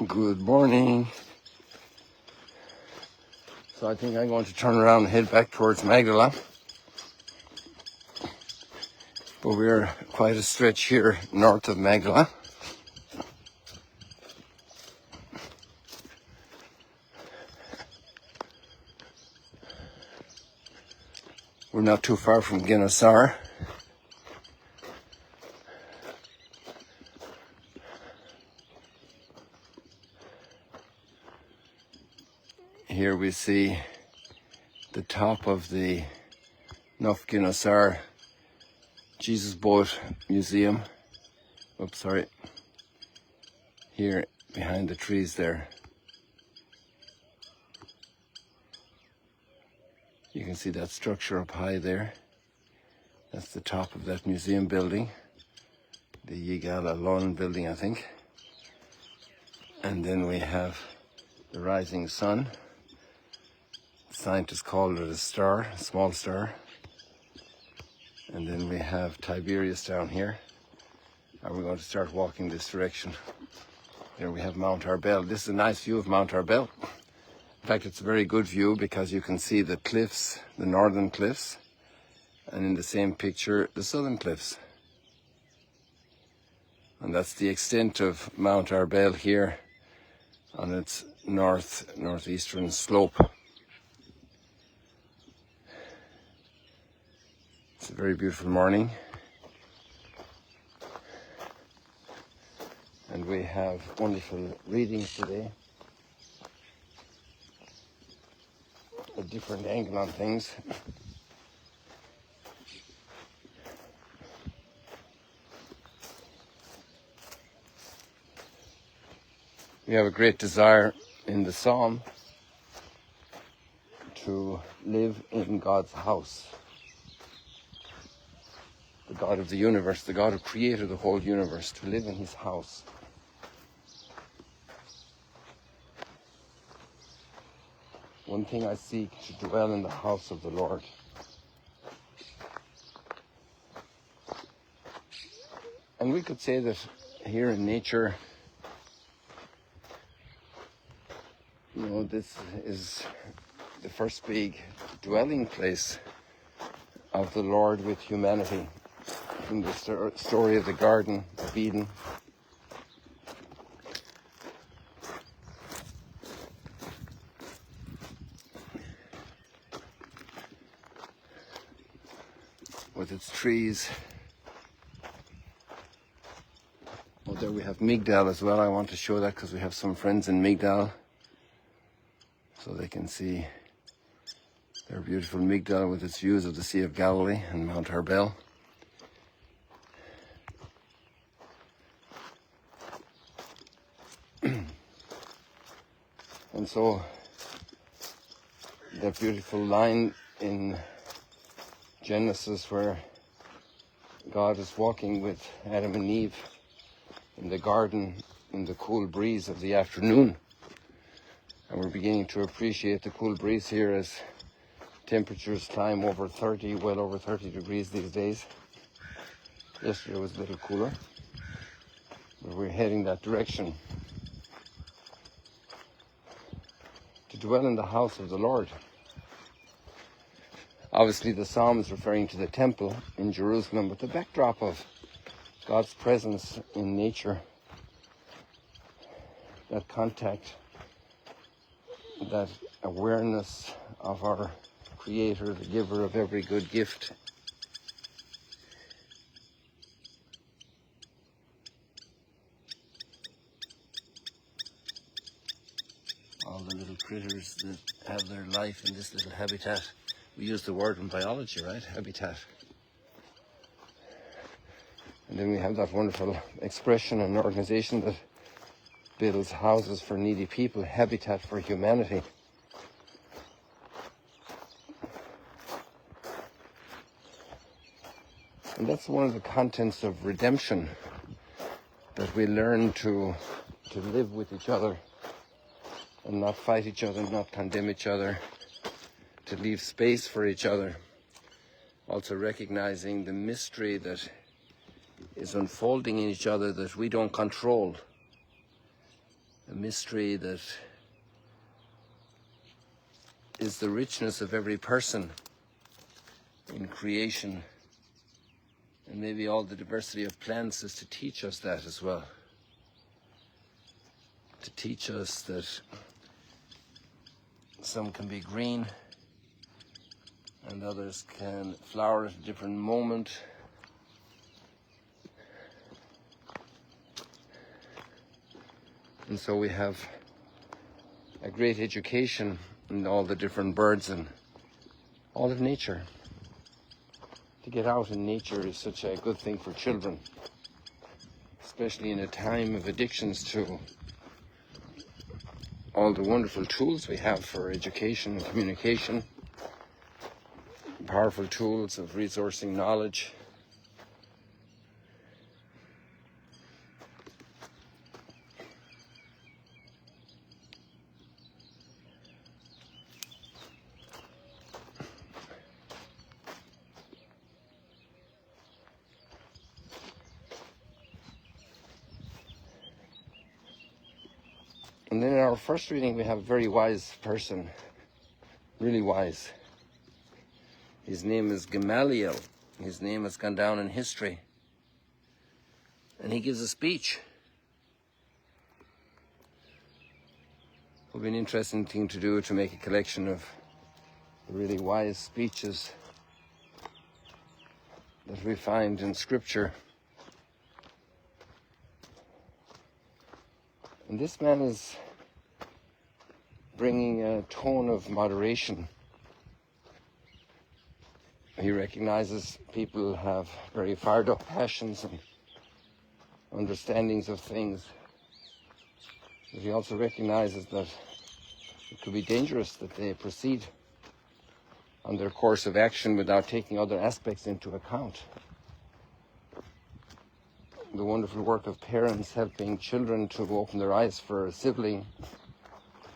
Good morning. So I think I'm going to turn around and head back towards Magdala. But we're quite a stretch here north of Magdala. We're not too far from Guinnessar. Here we see the top of the Nuff Guinnessar Jesus Boat Museum. Oops, sorry. Here behind the trees there. You can see that structure up high there. That's the top of that museum building. The Yigala Lawn building, I think. And then we have the rising sun. Scientists call it a star, a small star. And then we have Tiberius down here. And we're going to start walking this direction. There we have Mount Arbel. This is a nice view of Mount Arbel. In fact, it's a very good view because you can see the cliffs, the northern cliffs, and in the same picture, the southern cliffs. And that's the extent of Mount Arbel here on its northeastern slope. It's a very beautiful morning. And we have wonderful readings today. A different angle on things. We have a great desire in the Psalm to live in God's house. The God of the universe, the God who created the whole universe, to live in his house. One thing I seek, to dwell in the house of the Lord. And we could say that here in nature, this is the first big dwelling place of the Lord with humanity. In the story of the Garden of Eden. With its trees. Oh, there we have Migdal as well. I want to show that because we have some friends in Migdal. So they can see their beautiful Migdal with its views of the Sea of Galilee and Mount Arbel. And so that beautiful line in Genesis where God is walking with Adam and Eve in the garden in the cool breeze of the afternoon. And we're beginning to appreciate the cool breeze here as temperatures climb over 30, well over 30 degrees these days. Yesterday was a little cooler, but we're heading that direction. To dwell in the house of the Lord. Obviously the psalm is referring to the temple in Jerusalem, but the backdrop of God's presence in nature, that contact, that awareness of our Creator, the giver of every good gift. All the little critters that have their life in this little habitat. We use the word in biology, right? Habitat. And then we have that wonderful expression and organization that builds houses for needy people, Habitat for Humanity. And that's one of the contents of redemption, that we learn to live with each other and not fight each other, not condemn each other, to leave space for each other. Also recognizing the mystery that is unfolding in each other that we don't control. a mystery that is the richness of every person in creation. And maybe all the diversity of plants is to teach us that as well. To teach us that some can be green and others can flower at a different moment. And so we have a great education in all the different birds and all of nature. To get out in nature is such a good thing for children, especially in a time of addictions to all the wonderful tools we have for education and communication, powerful tools of resourcing knowledge. And then in our first reading we have a very wise person, really wise. His name is Gamaliel. His name has gone down in history. And he gives a speech. It would be an interesting thing to do, to make a collection of really wise speeches that we find in Scripture. And this man is bringing a tone of moderation. He recognizes people have very fired up passions and understandings of things. But he also recognizes that it could be dangerous that they proceed on their course of action without taking other aspects into account. The wonderful work of parents helping children to open their eyes for a sibling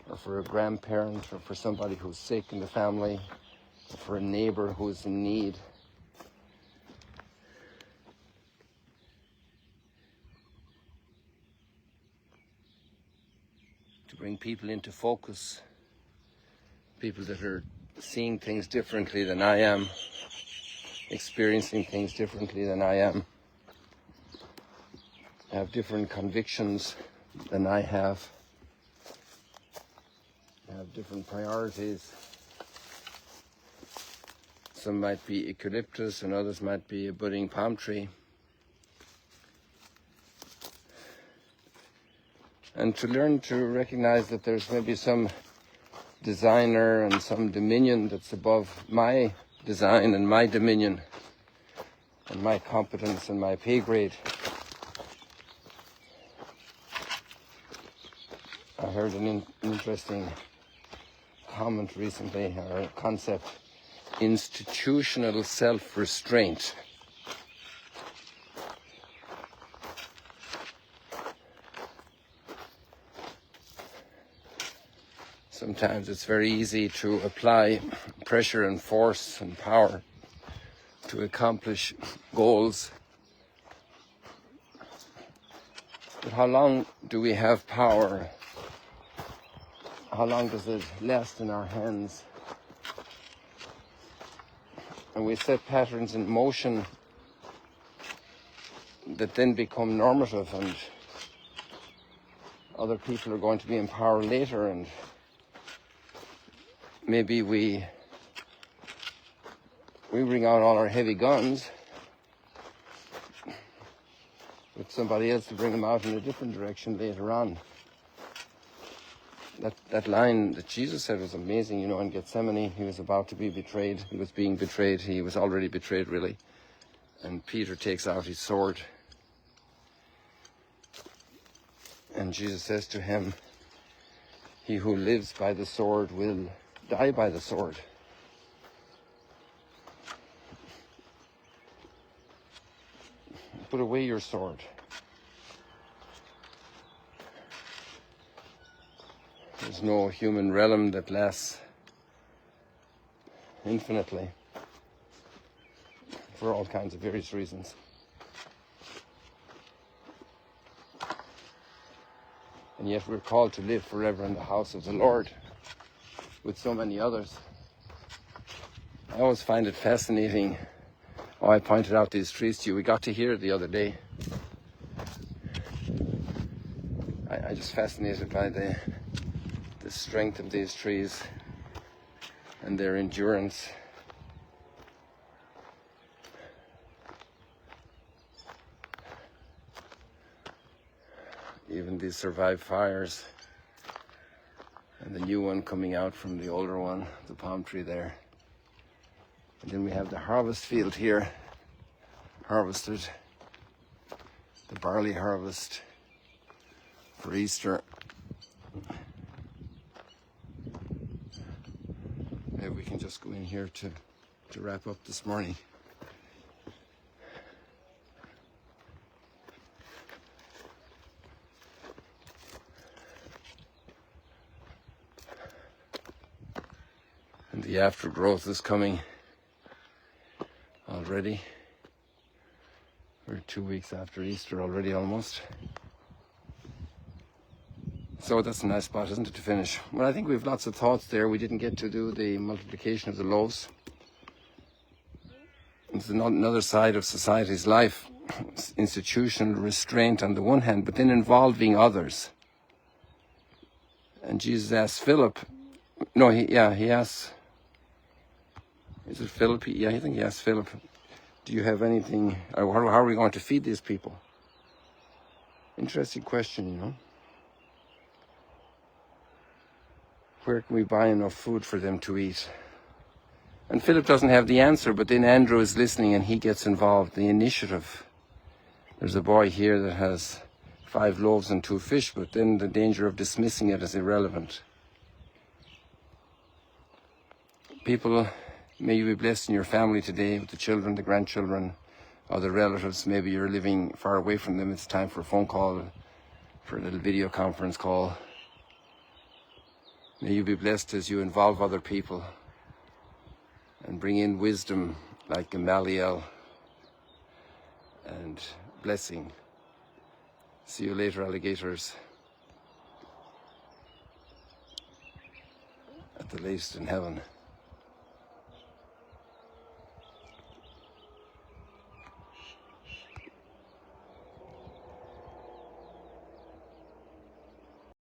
or for a grandparent or for somebody who's sick in the family or for a neighbor who is in need. To bring people into focus, people that are seeing things differently than I am, experiencing things differently than I am, have different convictions than I have different priorities. Some might be eucalyptus and others might be a budding palm tree. And to learn to recognize that there's maybe some designer and some dominion that's above my design and my dominion and my competence and my pay grade. I heard an interesting comment recently, or a concept, institutional self-restraint. Sometimes it's very easy to apply pressure and force and power to accomplish goals. But how long do we have power? How long does it last in our hands? And we set patterns in motion that then become normative, and other people are going to be in power later, and maybe we bring out all our heavy guns with somebody else to bring them out in a different direction later on. That line that Jesus said was amazing, you know, in Gethsemane. He was about to be betrayed. He was being betrayed. He was already betrayed, really. And Peter takes out his sword. And Jesus says to him, "He who lives by the sword will die by the sword." Put away your sword. There's no human realm that lasts infinitely for all kinds of various reasons. And yet we're called to live forever in the house of the Lord with so many others. I always find it fascinating. Oh, I pointed out these trees to you. We got to hear it the other day. I'm just fascinated by the strength of these trees and their endurance. Even these survived fires. And the new one coming out from the older one, the palm tree there. And then we have the harvest field here, harvested, the barley harvest for Easter. Maybe we can just go in here to wrap up this morning. And the aftergrowth is coming already. We're 2 weeks after Easter already almost. So that's a nice spot, isn't it, to finish? Well, I think we have lots of thoughts there. We didn't get to do the multiplication of the loaves. It's another side of society's life. It's institutional restraint on the one hand, but then involving others. And Jesus asked Philip, he asked, is it Philip? Yeah, I think he asked Philip, do you have anything, or how are we going to feed these people? Interesting question, you know. Where can we buy enough food for them to eat? And Philip doesn't have the answer, but then Andrew is listening and he gets involved. The initiative. There's a boy here that has 5 loaves and 2 fish, but then the danger of dismissing it as irrelevant. People, may you be blessed in your family today with the children, the grandchildren, other relatives. Maybe you're living far away from them. It's time for a phone call, for a little video conference call. May you be blessed as you involve other people and bring in wisdom like Gamaliel and blessing. See you later, alligators. At the latest in heaven.